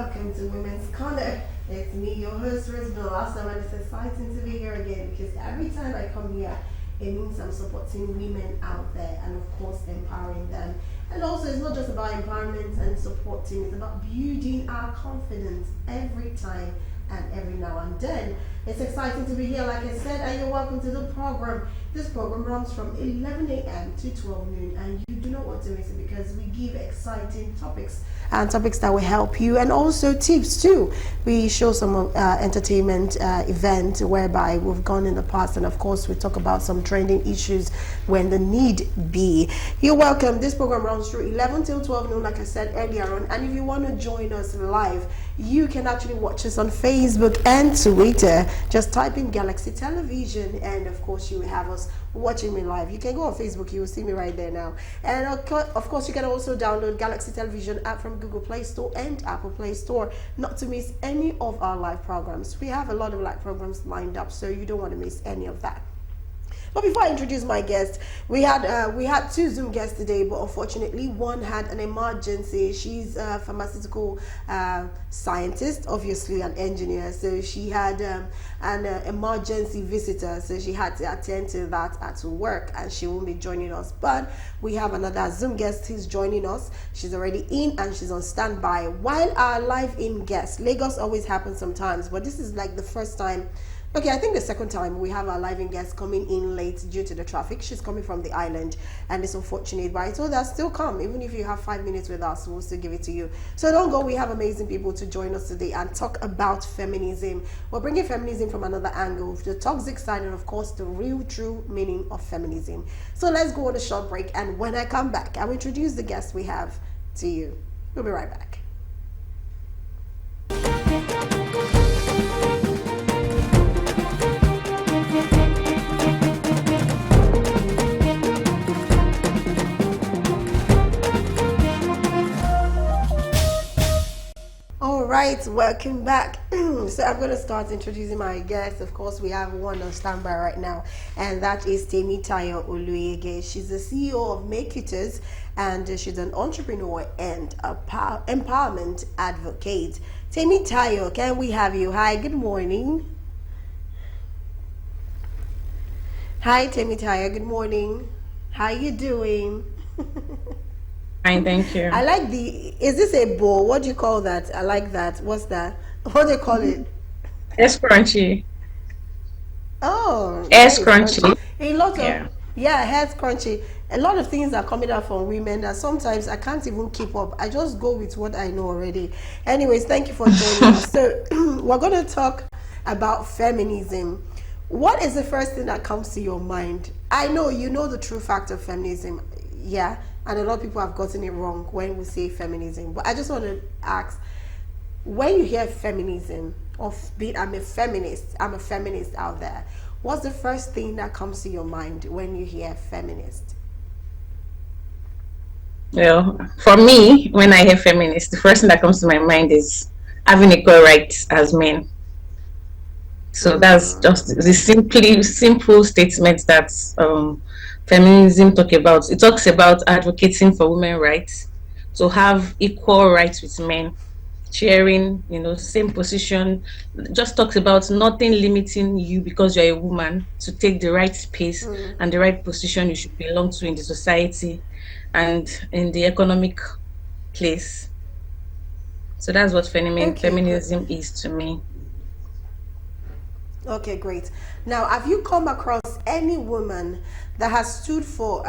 welcome to Women's Corner. It's me, your host, Rosemary Lassa, and it's exciting to be here again because every time I come here, it means I'm supporting women out there and, of course, empowering them. And also, it's not just about empowerment and supporting, it's about building our confidence every time and every now and then. It's exciting to be here, like I said, and you're welcome to the program. This program runs from 11 a.m. to 12 noon, and you do not want to miss it because we give exciting topics and topics that will help you, and also tips too. We show some entertainment event whereby we've gone in the past, and of course we talk about some trending issues when the need be. You're welcome. This program runs through 11 till 12 noon, like I said earlier on, and if you want to join us live, you can actually watch us on Facebook and Twitter. Just type in Galaxy Television, and of course you will have us watching me live. You can go on Facebook, you will see me right there now. And of course you can also download Galaxy Television app from Google Play Store and Apple Play Store, not to miss any of our live programs. We have a lot of live programs lined up, so you don't want to miss any of that. But before I introduce my guest, we had two Zoom guests today, but unfortunately one had an emergency. She's a pharmaceutical scientist, obviously an engineer, so she had an emergency visitor, so she had to attend to that at work, and she won't be joining us. But we have another Zoom guest who's joining us. She's already in and she's on standby. While our live-in guest, Lagos always happens sometimes, but this is like the first time. Okay, I think the second time we have our live-in guest coming in late due to the traffic. She's coming from the island, and it's unfortunate, but I told her still come. Even if you have 5 minutes with us, we'll still give it to you. So don't go. We have amazing people to join us today and talk about feminism. We're bringing feminism from another angle, the toxic side, and of course the real, true meaning of feminism. So let's go on a short break, and when I come back, I'll introduce the guest we have to you. We'll be right back. Right, welcome back. So I'm going to start introducing my guests. Of course, we have one on standby right now, and that is Temitayo Oluyege. She's the CEO of Make Iters, and she's an entrepreneur and a empowerment advocate. Temitayo, can we have you? Hi, good morning. Hi, Temitayo, good morning. How you doing? Fine, thank you. I like is this a bowl? What do you call that? I like that. What's that? What do you call it? S crunchy. Oh, S nice. crunchy. A lot of, Yeah. yeah, head crunchy. A lot of things are coming out from women that sometimes I can't even keep up. I just go with what I know already. Anyways, thank you for joining us. So we're going to talk about feminism. What is the first thing that comes to your mind? I know you know the true fact of feminism. Yeah. And a lot of people have gotten it wrong when we say feminism. But I just want to ask, when you hear feminism, I'm a feminist out there, what's the first thing that comes to your mind when you hear feminist? Well, for me, when I hear feminist, the first thing that comes to my mind is having equal rights as men. So that's just the simple statement that feminism talk about. It talks about advocating for women's rights, to have equal rights with men, sharing, same position. Just talks about nothing limiting you because you're a woman to take the right space and the right position you should belong to in the society and in the economic place. So that's what Okay, great. feminism is to me. Okay, great. Now, have you come across any woman that has stood for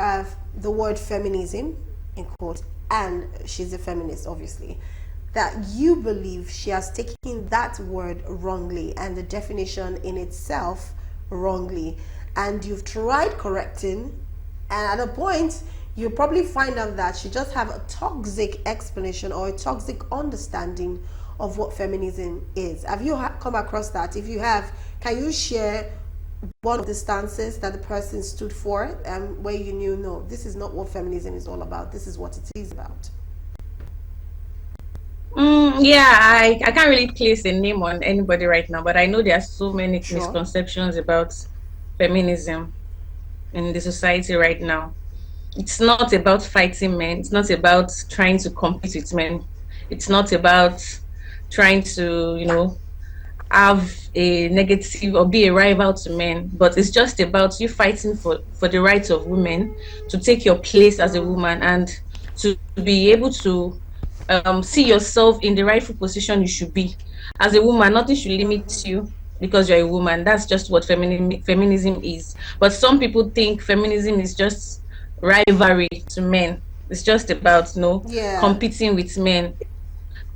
the word feminism, in quote, and she's a feminist, obviously, that you believe she has taken that word wrongly and the definition in itself wrongly, and you've tried correcting, and at a point, you probably find out that she just have a toxic explanation or a toxic understanding of what feminism is. Have you come across that? If you have, can you share one of the stances that the person stood for, where you knew, no, this is not what feminism is all about, this is what it is about? Yeah, I can't really place a name on anybody right now, but I know there are so many Sure. misconceptions about feminism in the society right now. It's not about fighting men. It's not about trying to compete with men. It's not about trying to, have a negative or be a rival to men, but it's just about you fighting for the rights of women to take your place as a woman and to be able to see yourself in the rightful position you should be as a woman. Nothing should limit you because you're a woman. That's just what feminism is. But some people think feminism is just rivalry to men. It's just about Yeah. competing with men,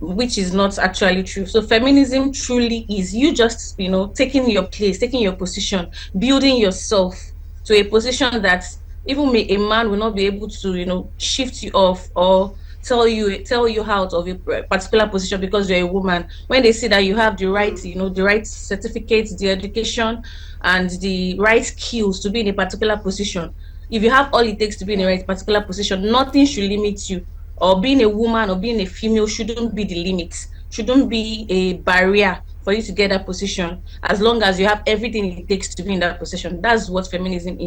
which is not actually true. So feminism truly is you just, taking your place, taking your position, building yourself to a position that even a man will not be able to, shift you off or tell you out of a particular position because you're a woman. When they see that you have the right, the right certificates, the education, and the right skills to be in a particular position, if you have all it takes to be in a Yeah. right particular position, nothing should limit you. Or being a woman or being a female shouldn't be the limit, shouldn't be a barrier for you to get that position, as long as you have everything it takes to be in that position. That's what feminism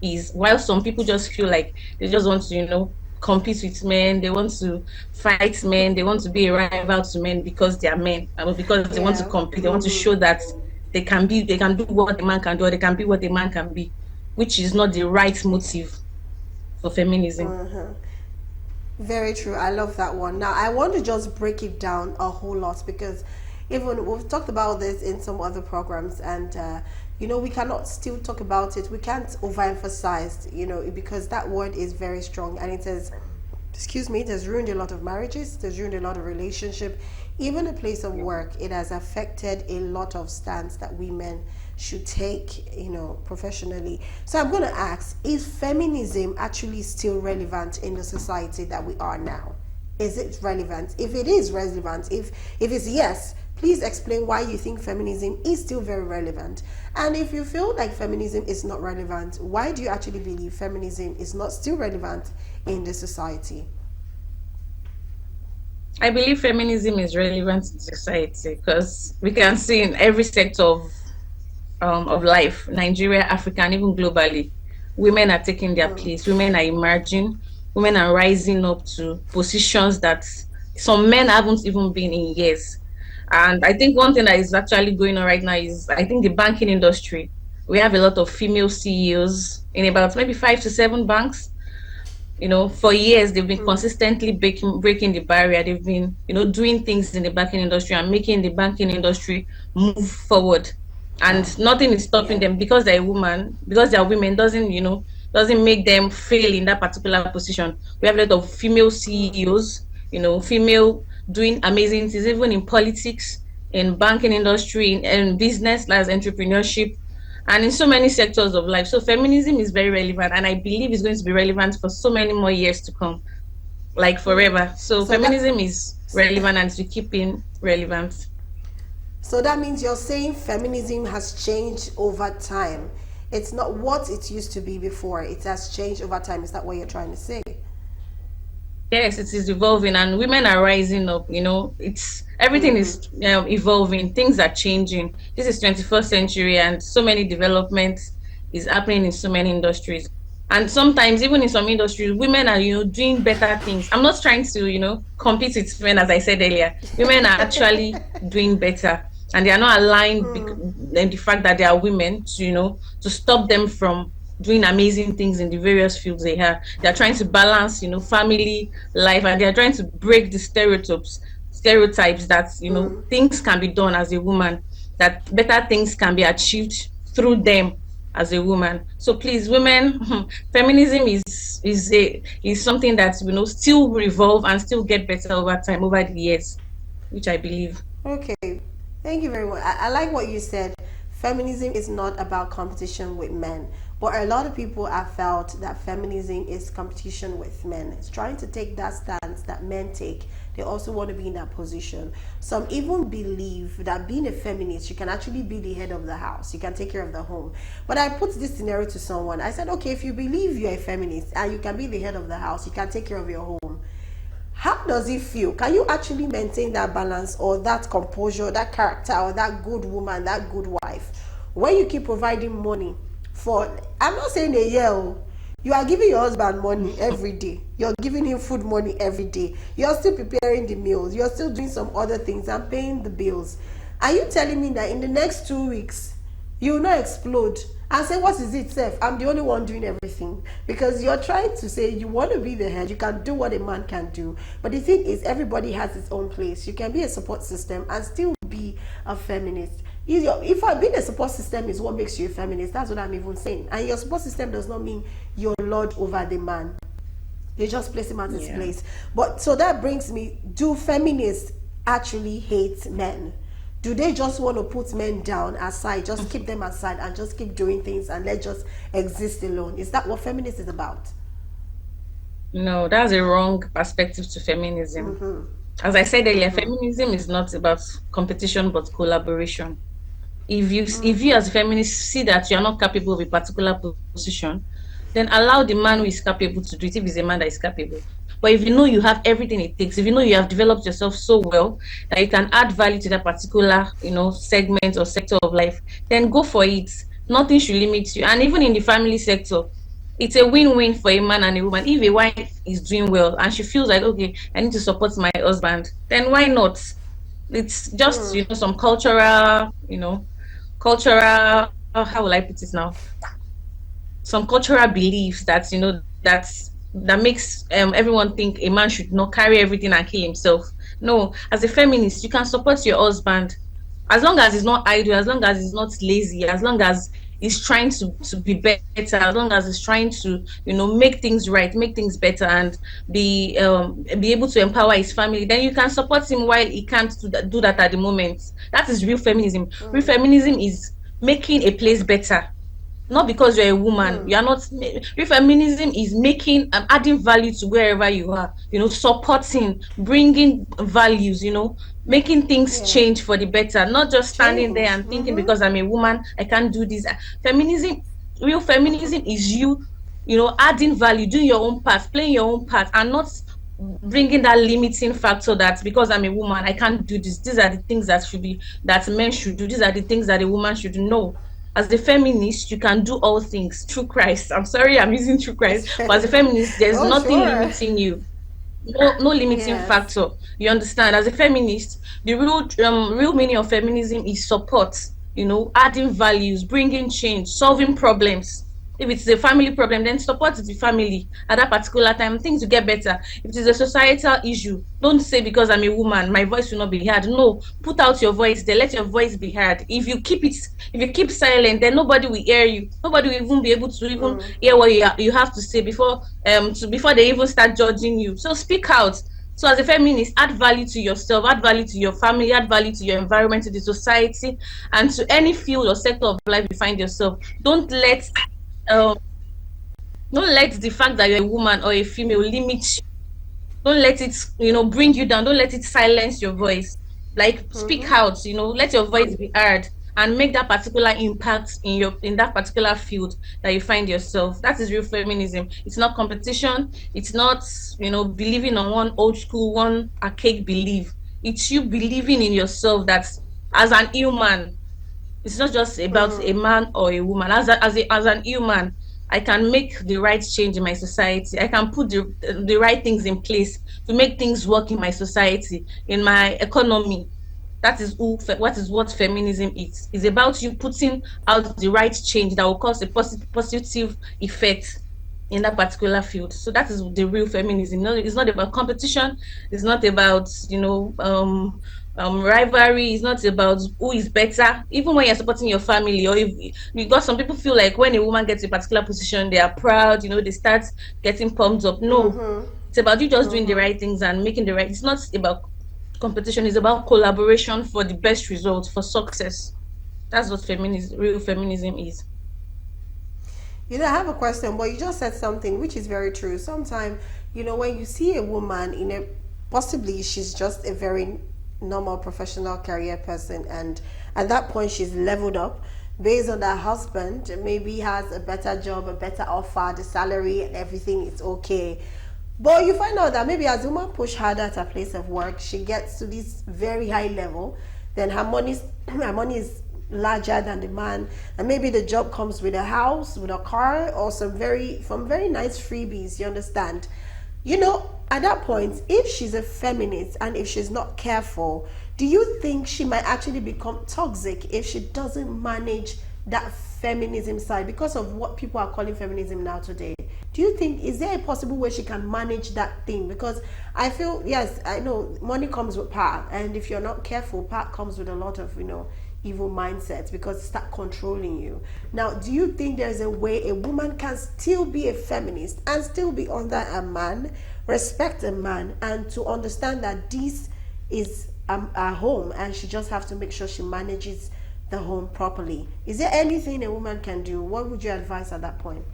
is. While some people just feel like they just want to, compete with men, they want to fight men, they want to be a rival to men because they are men, because they want to Yeah. compete, they want to show that they can do what a man can do, or they can be what a man can be, which is not the right motive for feminism. Very true. I love that one. Now, I want to just break it down a whole lot because even we've talked about this in some other programs, and we cannot still talk about it. We can't overemphasize, because that word is very strong and it has, excuse me, it has ruined a lot of marriages, it has ruined a lot of relationship, even a place of work. It has affected a lot of stands that women should take, professionally. So I'm going to ask, is feminism actually still relevant in the society that we are now? Is it relevant? If it is relevant, if it's yes, please explain why you think feminism is still very relevant. And if you feel like feminism is not relevant, why do you actually believe feminism is not still relevant in the society? I believe feminism is relevant to society because we can see in every sector of life, Nigeria, Africa, and even globally, women are taking their place. Women are emerging. Women are rising up to positions that some men haven't even been in years. And I think one thing that is actually going on right now is I think the banking industry. We have a lot of female CEOs in about maybe 5 to 7 banks. For years they've been consistently breaking the barrier. They've been, doing things in the banking industry and making the banking industry move forward. And nothing is stopping Yeah. them because they're a woman, because they're women doesn't make them fail in that particular position. We have a lot of female CEOs, female doing amazing things, even in politics, in banking industry, in business, as entrepreneurship, and in so many sectors of life. So feminism is very relevant, and I believe it's going to be relevant for so many more years to come, like forever. So So that feminism is relevant and to keep being relevant. so that means you're saying feminism has changed over time. It's not what it used to be before. It has changed over time. Is that what you're trying to say? Yes, it is evolving, and women are rising up. It's everything is evolving. Things are changing. This is 21st century, and so many developments is happening in so many industries. And sometimes, even in some industries, women are doing better things. I'm not trying to compete with men, as I said earlier. Women are actually doing better, and they are not allowing the fact that they are women to to stop them from doing amazing things in the various fields they have. They're trying to balance, family life, and they're trying to break the stereotypes that, things can be done as a woman, that better things can be achieved through them as a woman. So please, women, feminism is something that still revolve and still get better over time, over the years, which I believe. Okay, thank you very much. I like what you said. Feminism is not about competition with men, but a lot of people have felt that feminism is competition with men. It's trying to take that stance that men take. They also want to be in that position. Some even believe that being a feminist, you can actually be the head of the house. You can take care of the home. But I put this scenario to someone. I said, okay, if you believe you're a feminist and you can be the head of the house, you can take care of your home, how does it feel? Can you actually maintain that balance or that composure, that character, or that good woman, that good wife, when you keep providing money for, I'm not saying a year, You are giving your husband money every day. You're giving him food money every day. You're still preparing the meals. You're still doing some other things and paying the bills. Are you telling me that in the next 2 weeks you will not explode and say, what is it, Seth? I'm the only one doing everything? Because you're trying to say you want to be the head, you can do what a man can do. But the thing is, everybody has its own place. You can be a support system and still be a feminist. If being a support system is what makes you a feminist, that's what I'm even saying. And your support system does not mean you're lord over the man. You just place him at his Yeah. place. But so that brings me, do feminists actually hate men? Do they just want to put men down aside, just keep them aside and just keep doing things and let just exist alone? Is that what feminist is about? No, that's a wrong perspective to feminism. As I said earlier, feminism is not about competition but collaboration. If you as a feminist see that you are not capable of a particular position, then allow the man who is capable to do it if he's a man that is capable. But if you know you have everything it takes, if you know you have developed yourself so well that you can add value to that particular, segment or sector of life, then go for it. Nothing should limit you. And even in the family sector, it's a win-win for a man and a woman. If a wife is doing well and she feels like, okay, I need to support my husband, then why not? It's just, some cultural, how will I put it now? Some cultural beliefs that makes everyone think a man should not carry everything and kill himself. No, as a feminist, you can support your husband as long as he's not idle, as long as he's not lazy, as long as he's trying to be better, as long as he's trying to make things right, make things better, and be able to empower his family. Then you can support him while he can't do that at the moment. That is real feminism. Real feminism is making a place better, not because you're a woman. You are not. Real feminism is making adding value to wherever you are. Supporting, bringing values. Making things Yeah. change for the better, not just standing there Change. and thinking because I'm a woman I can't do this. Feminism, real feminism is adding value, doing your own part, playing your own part, and not bringing that limiting factor that because I'm a woman I can't do this. These are the things that men should do. These are the things that a woman should do. No, as a feminist, you can do all things through Christ. I'm sorry, I'm using through Christ, but as a feminist, there's Oh, nothing sure. limiting you. No limiting Yes. factor. You understand? As a feminist, the real meaning of feminism is support. Adding values, bringing change, solving problems. If it's a family problem, then support the family at that particular time. Things will get better. If it is a societal issue, don't say because I'm a woman, my voice will not be heard. No, put out your voice there. Let your voice be heard. If you keep silent, then nobody will hear you. Nobody will even be able to even hear what you have to say before they even start judging you. So speak out. So as a feminist, add value to yourself, add value to your family, add value to your environment, to the society, and to any field or sector of life you find yourself. Um, don't let the fact that you're a woman or a female limit you. Don't let it bring you down. Don't let it silence your voice. Like speak out, let your voice be heard and make that particular impact in that particular field that you find yourself. That is real feminism. It's not competition. It's not believing on one old school, one archaic belief. It's you believing in yourself that as an human, it's not just about a man or a woman. As an human, I can make the right change in my society. I can put the right things in place to make things work in my society, in my economy. That is what feminism is. It's about you putting out the right change that will cause a positive effect in that particular field. So that is the real feminism. No, it's not about competition. It's not about rivalry. It's not about who is better. Even when you're supporting your family, or if you got some people feel like when a woman gets a particular position, they are proud. They start getting pumped up. No, it's about you just doing the right things and making the right. It's not about competition. It's about collaboration for the best results, for success. That's what real feminism is. I have a question, but you just said something which is very true. Sometimes, when you see a woman possibly she's just a very normal professional career person, and at that point she's leveled up based on that husband, maybe has a better job, a better offer, the salary and everything is okay. But you find out that maybe as a woman push harder at her place of work, she gets to this very high level, then her money is larger than the man, and maybe the job comes with a house, with a car, or some very nice freebies, you understand? You know, at that point, if she's a feminist and if she's not careful, do you think she might actually become toxic if she doesn't manage that feminism side because of what people are calling feminism now today? Do you think, is there a possible way she can manage that thing? Because I feel, yes, I know money comes with power, and if you're not careful, power comes with a lot of, evil mindsets because it start controlling you. Now, do you think there's a way a woman can still be a feminist and still be under a man, respect a man, and to understand that this is a home and she just have to make sure she manages the home properly? Is there anything a woman can do? What would you advise at that point?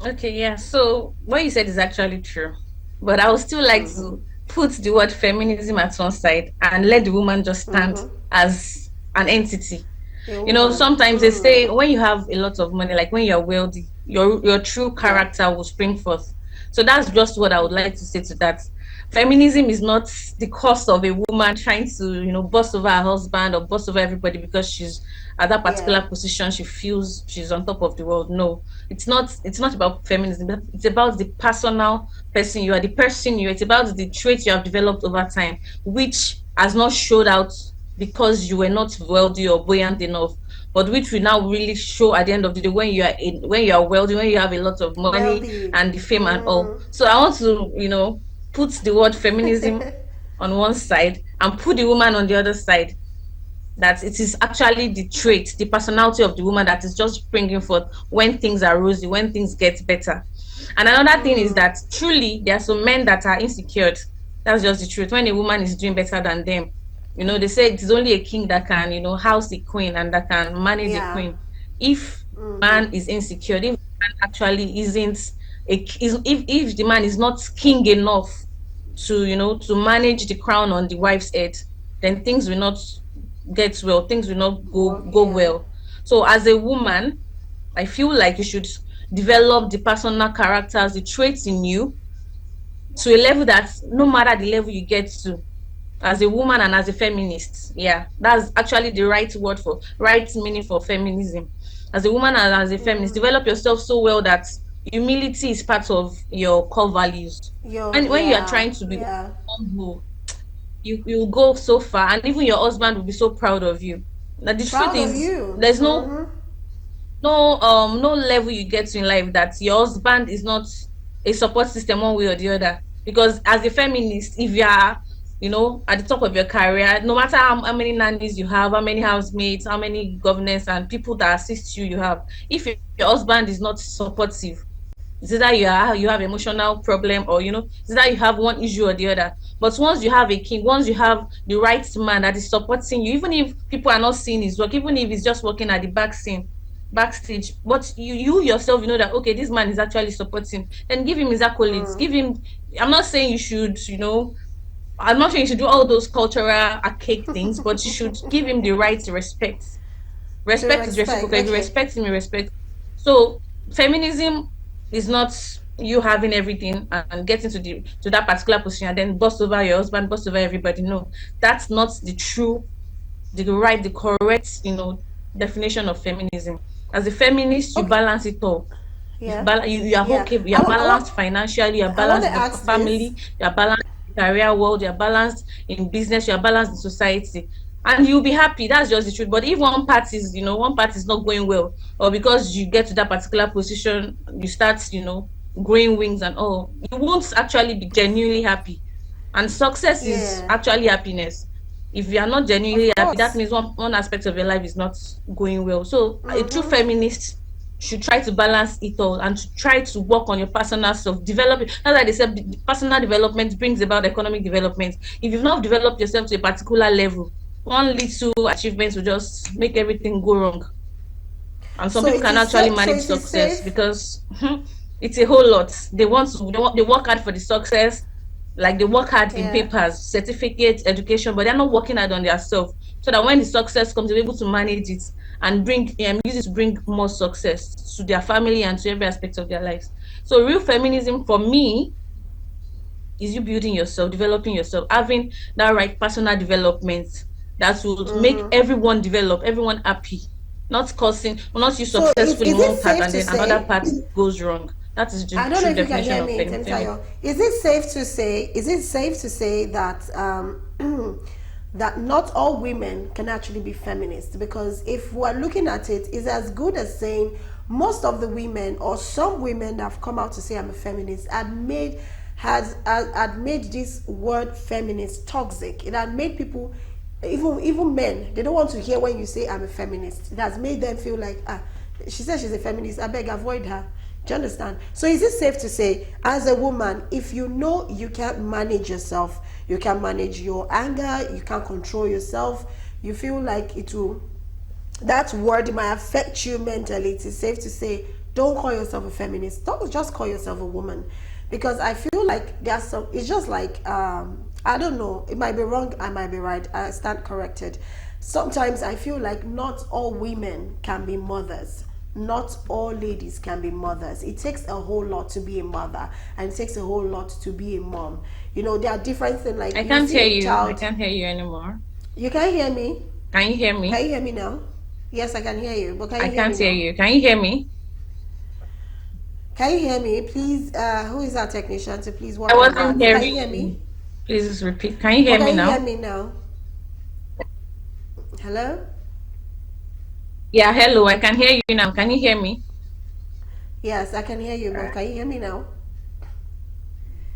Okay, yeah. So what you said is actually true. But I would still like Mm-hmm. to put the word feminism at one side and let the woman just stand Mm-hmm. as an entity. A You know, woman. sometimes they say Mm. when you have a lot of money, like when you're wealthy, your true Yeah. character will spring forth. So that's just what I would like to say to that. Feminism is not the cause of a woman trying to, boss over her husband or boss over everybody because she's at that Yeah. particular position, she feels she's on top of the world. No, it's not about feminism. It's about the personal person you are, the person you are. It's about the traits you have developed over time, which has not showed out because you were not wealthy or buoyant enough, but which will now really show at the end of the day when when you are wealthy, when you have a lot of money Wealthy. and the fame and all. Mm. So I want to, put the word feminism on one side and put the woman on the other side, that it is actually the trait, the personality of the woman that is just bringing forth when things are rosy, when things get better. And another thing is Mm. that truly there are some men that are insecure. That's just the truth. When a woman is doing better than them, they say it is only a king that can, house the queen and that can manage a Yeah. queen. If Mm-hmm. man is insecure, if man actually isn't if the man is not king enough to, to manage the crown on the wife's head, then things will not get well, things will not Well, go yeah. well. So as a woman, I feel like you should develop the personal characters, the traits in you to a level that no matter the level you get to, as a woman and as a feminist, yeah, that's actually the right word for right meaning for feminism. As a woman and as a feminist, Mm. develop yourself so well that humility is part of your core values. Yo, And when you are yeah. trying to be Yeah. humble, you'll go so far, and even your husband will be so proud of you. Now the truth Proud of is, you. there's Mm-hmm. no level you get to in life that your husband is not a support system one way or the other. Because as a feminist, if you are, at the top of your career, no matter how many nannies you have, how many housemates, how many governors and people that assist you have, if your husband is not supportive, it's either you have emotional problem, or it's either you have one issue or the other. But once you have a king, once you have the right man that is supporting you, even if people are not seeing his work, even if he's just working at the backstage, but you yourself, that okay, this man is actually supporting, then give him his accolades, Mm. give him. I'm not saying you should, I'm not saying you should do all those cultural archaic things, but you should give him the right respect. The Respect is respect. reciprocal. If you Okay. respect him, you respect. So feminism is not you having everything and getting to that particular position and then boss over your husband, boss over everybody. No, that's not the correct, definition of feminism. As a feminist, you Okay. balance it all. Yeah. You are Yeah. okay. You are I want. balanced financially. You are I want to balanced in the ask this. family. You are balanced in the career world. You are balanced in business. You are balanced in society, and you'll be happy. That's just the truth. But if one part is not going well, or because you get to that particular position, you start, growing wings and all, you won't actually be genuinely happy. And success is Yeah. actually happiness. If you are not Of genuinely happy, that course. means one aspect of your life is not going well. So a true Mm-hmm. feminist should try to balance it all and to try to work on your personal self, develop it. That's why they said personal development brings about economic development. If you've not developed yourself to a particular level, one little achievement will just make everything go wrong. And some So people it can is actually safe. So manage it is success safe. because it's a whole lot. They work hard for the success, like they work hard in Yeah. papers, certificates, education, but they're not working hard on themselves. So that when the success comes, they're able to manage it and use it to bring more success to their family and to every aspect of their lives. So real feminism for me is you building yourself, developing yourself, having that right personal development, that would make Mm-hmm. everyone develop, everyone happy, not causing, not you So successful in is one it part safe and to then another say? part goes wrong. That is the I don't know true if you can definition hear of me, feminism. Temitayo. Is it safe to say? Is it safe to say that that not all women can actually be feminists? Because if we're looking at it, it's as good as saying most of the women or some women that have come out to say I'm a feminist had made this word feminist toxic. It had made people, even men, they don't want to hear when you say I'm a feminist. It has made them feel like, she says she's a feminist, I beg, avoid her. Do you understand? So is it safe to say, as a woman, if you know you can't manage yourself, you can't manage your anger, you can't control yourself, you feel like it will, that word might affect you mentally, it is safe to say, don't call yourself a feminist. Don't just call yourself a woman. Because I feel like there's some, it's just like, I don't know, it might be wrong, I might be right, I stand corrected. Sometimes I feel like not all women can be mothers. Not all ladies can be mothers. It takes a whole lot to be a mother, and it takes a whole lot to be a mom. You know, there are different things, like I you can't see hear a you. I child. can't hear you anymore. You can hear me. Can you hear Can me? you hear me now? Yes, I can hear you, but can I you hear can't me hear now? you. Can you hear me? Can you hear me? Please, who is our technician to please I work on wasn't that? Can you hearing hear you. me? Please repeat. Can you But hear me can you hear now? me now? Hello? Yeah, hello. I can hear you now. Can you hear me? Yes, I can hear you, but Uh, can you hear me now?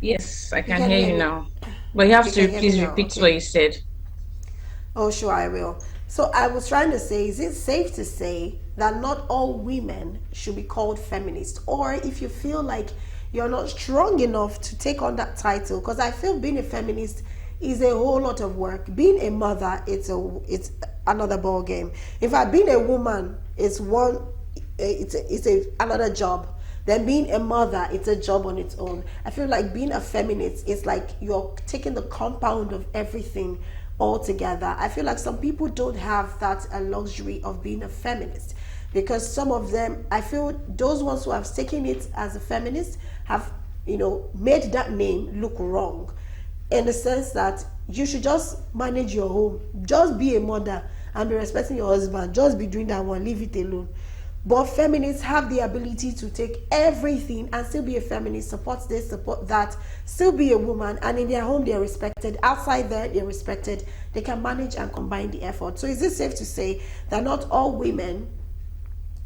yes, I You can can hear hear you me. now. But you have You to can hear me please now. repeat what Okay. you said. Oh, sure, I will. So I was trying to say, is it safe to say that not all women should be called feminist? Or if you feel like you're not strong enough to take on that title, because I feel being a feminist is a whole lot of work. Being a mother, it's another ball game. In fact, being a woman is another job. Then being a mother, it's a job on its own. I feel like being a feminist is like you're taking the compound of everything all together. I feel like some people don't have that luxury of being a feminist, because some of them, I feel those ones who have taken it as a feminist have, made that name look wrong, in the sense that you should just manage your home, just be a mother and be respecting your husband, just be doing that one, leave it alone. But feminists have the ability to take everything and still be a feminist, support this, support that, still be a woman, and in their home they're respected, outside there they're respected, they can manage and combine the effort. So is it safe to say that not all women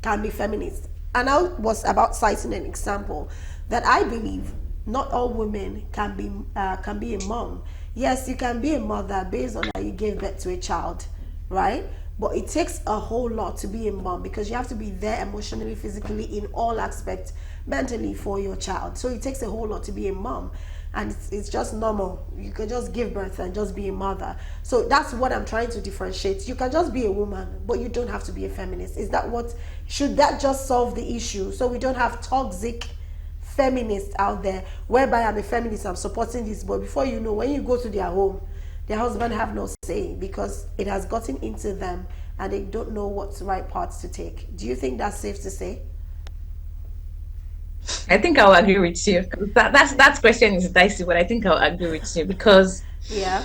can be feminist? And I was about citing an example that I believe not all women can be a mom. Yes, you can be a mother based on that you gave birth to a child, right? But it takes a whole lot to be a mom, because you have to be there emotionally, physically, in all aspects, mentally, for your child. So it takes a whole lot to be a mom, and it's just normal. You can just give birth and just be a mother. So that's what I'm trying to differentiate. You can just be a woman, but you don't have to be a feminist. Is that what, should that just solve the issue, so we don't have toxic feminists out there whereby I'm a feminist, I'm supporting this, but before you know, when you go to their home, their husband have no say because it has gotten into them and they don't know what's the right parts to take? Do you think that's safe to say? I think I'll agree with you. That question is dicey, but I think I'll agree with you because Yeah.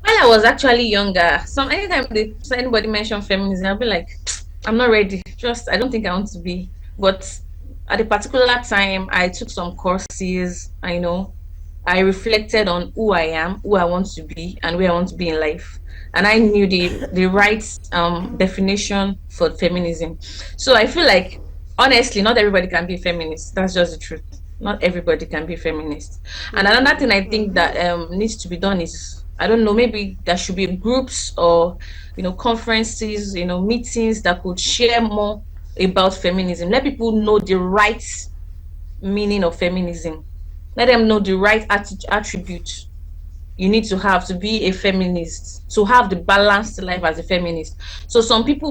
when I was actually younger, anytime anybody mention feminism, I'll be like, I'm not ready. Just I don't think I want to be. But at a particular time, I took some courses. I reflected on who I am, who I want to be, and where I want to be in life. And I knew the right definition for feminism. So I feel like honestly, not everybody can be a feminist. That's just the truth. Not everybody can be a feminist. And another thing I think that needs to be done is, I don't know, maybe there should be groups or conferences, meetings that could share more about feminism. Let people know the right meaning of feminism. Let them know the right attribute you need to be a feminist, to have the balanced life as a feminist. So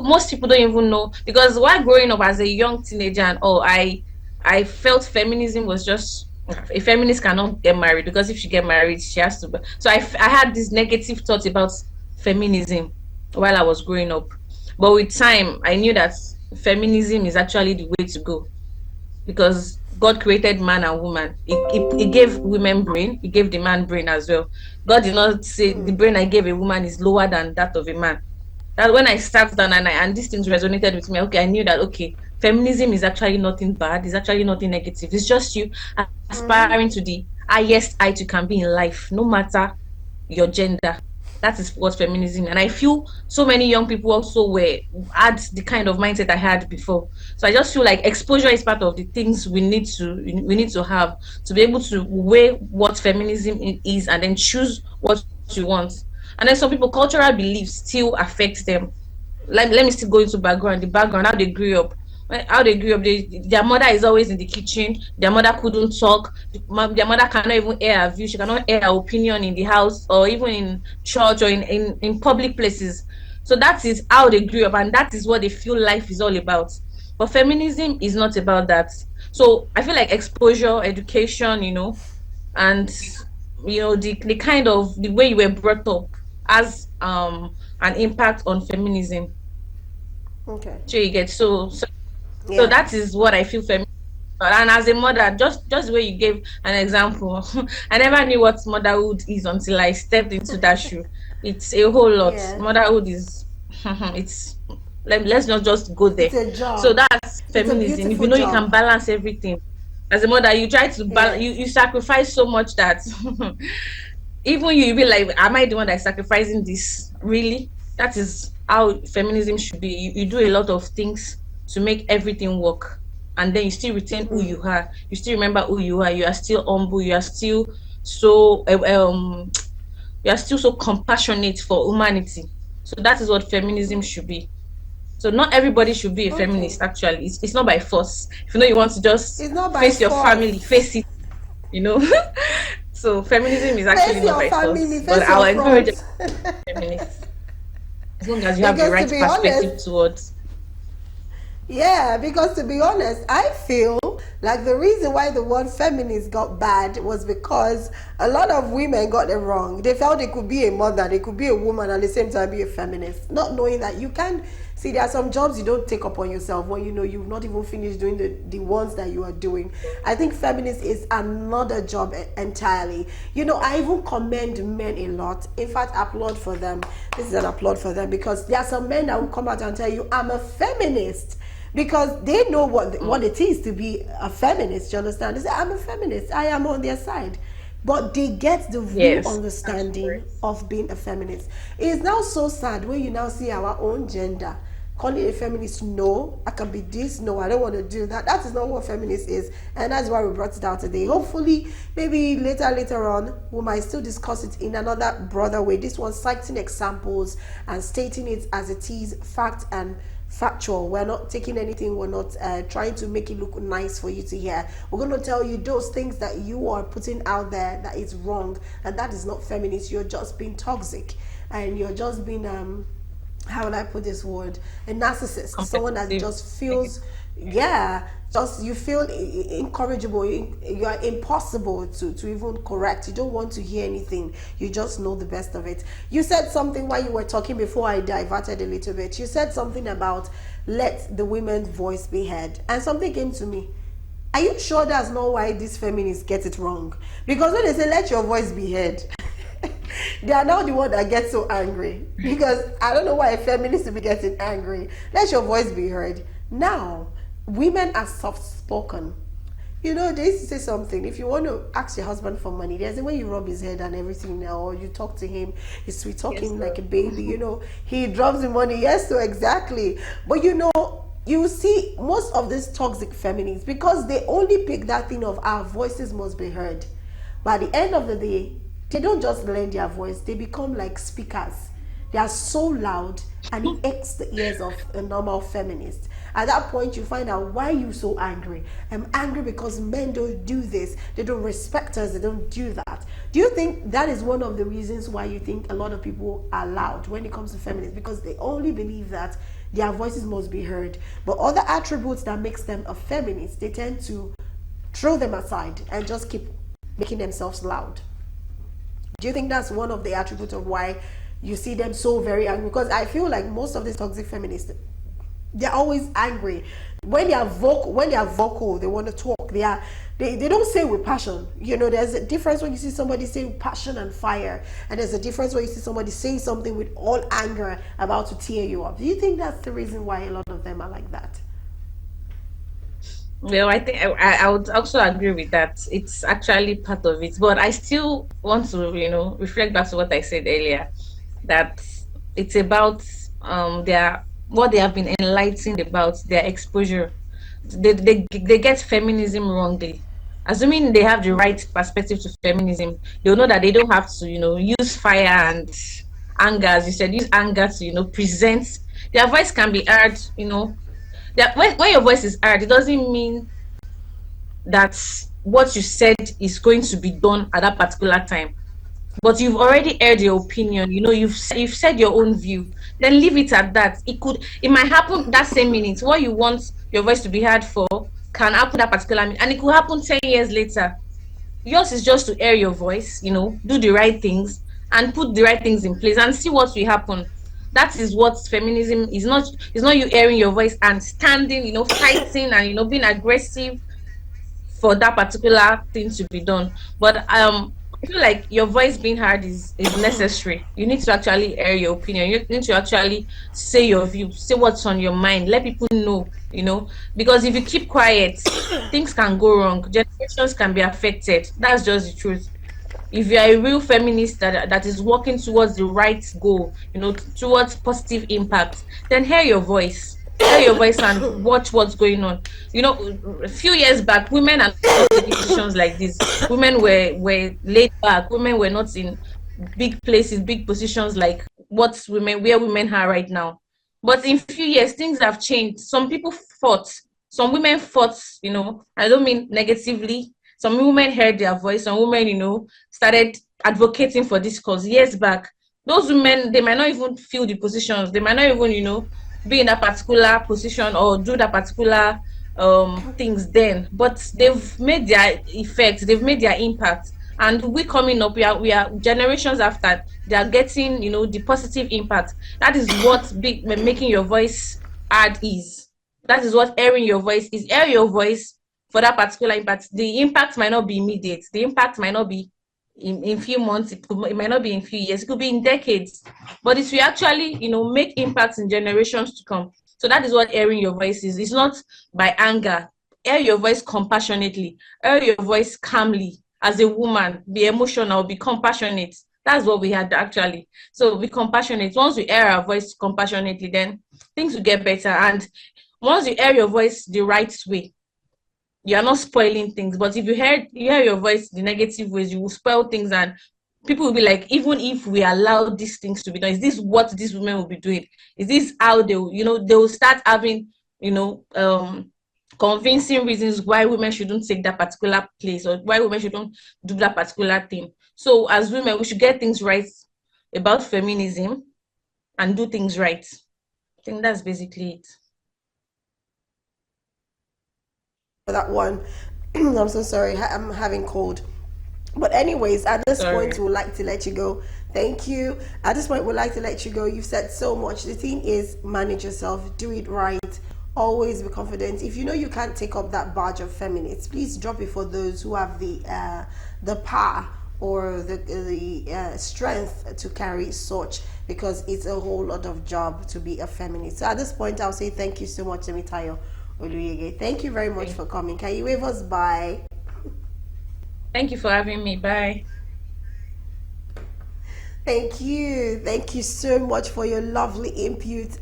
most people don't even know, because while growing up as a young teenager and all, I felt feminism was just, a feminist cannot get married, because if she get married she has to. So I had this negative thought about feminism while I was growing up. But with time I knew that feminism is actually the way to go. because God created man and woman. He gave women brain, he gave the man brain as well. God did not say the brain I gave a woman is lower than that of a man. That when I sat down and these things resonated with me, okay, I knew that okay, feminism is actually nothing bad, it's actually nothing negative. It's just you aspiring to the highest height you can be in life, no matter your gender. That is what feminism. And I feel so many young people also were had the kind of mindset I had before. So I just feel like exposure is part of the things we need to have to be able to weigh what feminism is and then choose what you want. And then some people cultural beliefs still affect them. Let me still go into the background, how they grew up. How they grew up, their mother is always in the kitchen. Their mother couldn't talk. Their mother cannot even air her view. She cannot air her opinion in the house or even in church or in public places. So that is how they grew up, and that is what they feel life is all about. But feminism is not about that. So I feel like exposure, education, and the kind of the way you were brought up has an impact on feminism. Okay. So you get so Yeah. that is what I feel feminism. And as a mother, just the way you gave an example, I never knew what motherhood is until I stepped into that shoe. It's a whole lot. Yeah. Motherhood is it's let's not just go there. It's a So job. that's It's a feminism. If beautiful you know you can job. balance everything. As a mother, you try to balance. Yes. You sacrifice so much that even you be like, am I the one that's sacrificing this? Really? That is how feminism should be. You do a lot of things to make everything work. And then you still retain who you are. You still remember who you are. You are still humble. So you are still so compassionate for humanity. So that is what feminism should be. So not everybody should be a Okay. feminist. Actually, it's not by force. If you know you want to just It's not by face your family, force. face it. You know. So feminism is actually Face not your by family, force, but face I'll your encourage front. feminists as long as you have the Because to right be perspective honest, towards. yeah, because to be honest, I feel like the reason why the word feminist got bad was because a lot of women got it wrong. They felt they could be a mother, they could be a woman, and at the same time be a feminist, not knowing that you can see there are some jobs you don't take upon yourself when you know you've not even finished doing the ones that you are doing. I think feminist is another job entirely. I even commend men a lot. In fact, applaud for them. This is an applaud for them because there are some men that will come out and tell you, I'm a feminist because they know what it is to be a feminist. You understand? They say, I'm a feminist. I am on their side. But they get the real Yes. understanding of being a feminist. It's now so sad when you now see our own gender calling a feminist. No, I can be this. No, I don't want to do that. That is not what feminist is, and that's why we brought it out today. Hopefully, maybe later on, we might still discuss it in another broader way. This one citing examples and stating it as it is, fact and factual. We're not taking anything, we're not trying to make it look nice for you to hear. We're going to tell you those things that you are putting out there that is wrong, and that is not feminist. You're just being toxic, and you're just being how would I put this word, a narcissist, someone that Competitive. just feels, yeah, just you feel incorrigible, you are impossible to even correct. You don't want to hear anything, you just know the best of it. You said something while you were talking before I diverted a little bit. You said something about let the women's voice be heard, and something came to me. Are you sure that's not why these feminists get it wrong? Because when they say let your voice be heard, they are now the one that gets so angry, because I don't know why a feminist will be getting angry. Let your voice be heard. Now, women are soft spoken. They used to say something. If you want to ask your husband for money, there's a way you rub his head and everything now, or you talk to him, you sweet talk Yes, him sir. like a baby. He drops the money. Yes, so exactly. But you see most of these toxic feminists, because they only pick that thing of our voices must be heard. By the end of the day, they don't just lend their voice, they become like speakers. They are so loud and it aches the ears of a normal feminist. At that point, you find out why you're so angry. I'm angry because men don't do this, they don't respect us, they don't do that. Do you think that is one of the reasons why you think a lot of people are loud when it comes to feminists? Because they only believe that their voices must be heard. But other attributes that makes them a feminist, they tend to throw them aside and just keep making themselves loud. Do you think that's one of the attributes of why you see them so very angry? Because I feel like most of these toxic feminists, They're always angry. When they are vocal, they want to talk. They don't say with passion. You know, there's a difference when you see somebody say with passion and fire, and there's a difference when you see somebody saying something with all anger about to tear you up. Do you think that's the reason why a lot of them are like that? Well, I think I would also agree with that. It's actually part of it. But I still want to, reflect back to what I said earlier, that it's about their what they have been enlightened about, their exposure. They get feminism wrongly. Assuming they have the right perspective to feminism, they'll know that they don't have to, use fire and anger, as you said, use anger to, present. Their voice can be heard, that when your voice is heard, it doesn't mean that what you said is going to be done at that particular time. But you've already aired your opinion. You've said your own view. Then leave it at that. It might happen that same minute. What you want your voice to be heard for can happen that particular minute, and it could happen 10 years later. Yours is just to air your voice, do the right things and put the right things in place and see what will happen. That is what feminism is not. It's not you airing your voice and standing, fighting and being aggressive for that particular thing to be done. But I feel like your voice being heard is necessary. You need to actually air your opinion. You need to actually say your view, say what's on your mind, let people know, because if you keep quiet, things can go wrong. Generations can be affected. That's just the truth. If you are a real feminist that is working towards the right goal, towards positive impact, then hear your voice. Hear your voice and watch what's going on. A few years back, women are not taking positions like this. Women were laid back. Women were not in big places, big positions like where women are right now. But in few years, things have changed. Some people fought. Some women fought. I don't mean negatively. Some women heard their voice. Some women, started advocating for this cause years back. Those women, they might not even fill the positions. They might not even, be in that particular position or do that particular things then. But they've made their effect. They've made their impact. And we coming up, we are generations after, they are getting, the positive impact. That is what making your voice heard is. That is what airing your voice is. Air your voice for that particular impact. The impact might not be immediate. The impact might not be in few months. It might not be in few years. It could be in decades. But it will actually, make impacts in generations to come. So that is what airing your voice is. It's not by anger. Air your voice compassionately. Air your voice calmly. As a woman, be emotional, be compassionate. That's what we had actually. So be compassionate. Once we air our voice compassionately, then things will get better. And once you air your voice the right way, you are not spoiling things. But if you hear your voice the negative ways, you will spoil things, and people will be like, even if we allow these things to be done, is this what these women will be doing? Is this how they will start having, you know, um convincing reasons why women shouldn't take that particular place or why women shouldn't do that particular thing. So as women, we should get things right about feminism and do things right. I think that's basically it. For that one. I'm so sorry. I'm having cold. But anyways, at this point, Sorry. we'd like to let you go. Thank you. At this point, we'd like to let you go. You've said so much. The thing is, manage yourself, do it right, always be confident. If you know you can't take up that badge of feminist, please drop it for those who have the power or the strength to carry such, because it's a whole lot of job to be a feminist. So at this point, I'll say thank you so much, Temitayo Oluyege. Thank you very much Okay. for coming. Can you wave us bye? Thank you for having me. Bye. Thank you. Thank you so much for your lovely input.